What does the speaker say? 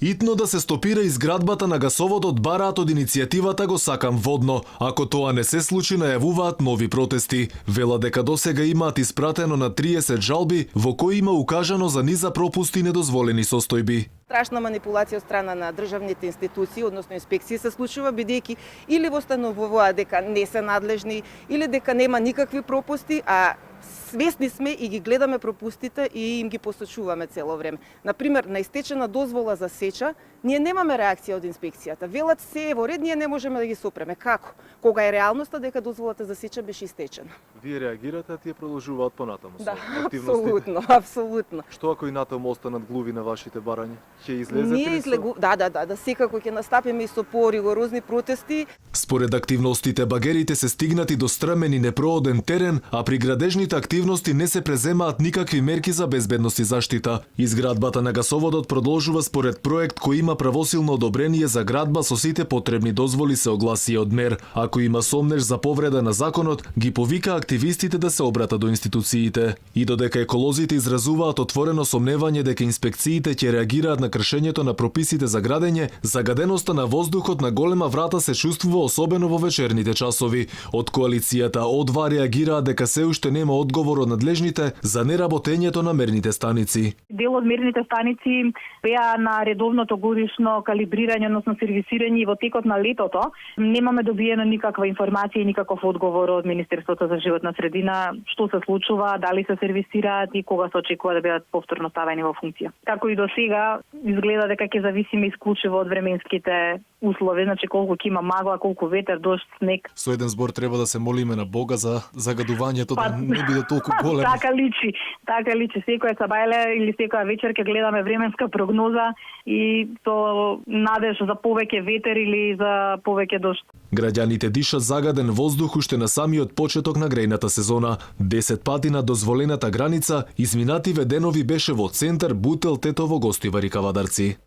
Итно да се стопира изградбата на гасоводот бараат од иницијативата Го сакам водно. Ако тоа не се случи, најавуваат нови протести. Вела дека досега имаат испратено на 30 жалби во кои има укажано за низа пропусти и недозволени состојби. Страшна манипулација од страна на државните институции, односно инспекции се случува бидејќи или востановуваат дека не се надлежни, или дека нема никакви пропусти, а свесни сме и ги гледаме пропустите и им ги посочуваме цело време. Например, на истечена дозвола за сеча, ние немаме реакција од инспекцијата. Велат се е во ред, ние не можеме да ги сопреме. Како? Кога е реалноста дека дозволата за сеча беше истечена. Вие реагирате, а тие продолжуваат понатаму со Да, активностите. апсолутно. Што ако и натаму останат глуви на вашите барања? Ќе излезете Ние ли излегу... Да, секако ќе настапиме и со поригорозни протести. Според активностите, багерите се стигнати до стрмен и непрооден терен, а при градежните активности не се преземаат никакви мерки за безбедност и заштита. Изградбата на гасоводот продолжува според проект кој има правосилно одобрение за градба со сите потребни дозволи, се огласи од МЕР. Ако има сомнеж за повреда на законот, ги повика активистите да се обратат до институциите. И додека еколозите изразуваат отворено сомневање дека инспекциите ќе реагираат на кршењето на прописите за градење, загаденоста на воздухот на голема врата се чувствува особено во вечерните часови. Од коалицијата ОДВА реагираат дека се уште нема одговор од надлежните за неработењето на мерните станици. Дел од мерните станици беа на редовното годишно калибрирање, односно сервисирање и во текот на летото. Немаме добиена никаква информација и никаков одговор од Министерството за животна средина што се случува, дали се сервисираат и кога се очекува да бидат повторно ставени во функција. Како и до сега, изгледа дека ќе зависиме исклучиво од временските услови, значи колку ќе има магла, колку ветер, дожд, снег. Со еден збор треба да се молиме на Бога за загадувањето да не биде толку големо. Така личи. Секоја сабајле или секоја вечер ќе гледаме временска прогноза и со надеж за повеќе ветер или за повеќе дожд. Граѓаните дишат загаден воздух уште на самиот почеток на грејната сезона. 10 пати на дозволената граница изминативе денови беше во Центар, Бутел, Тетово, Гостивари, Кавадарци.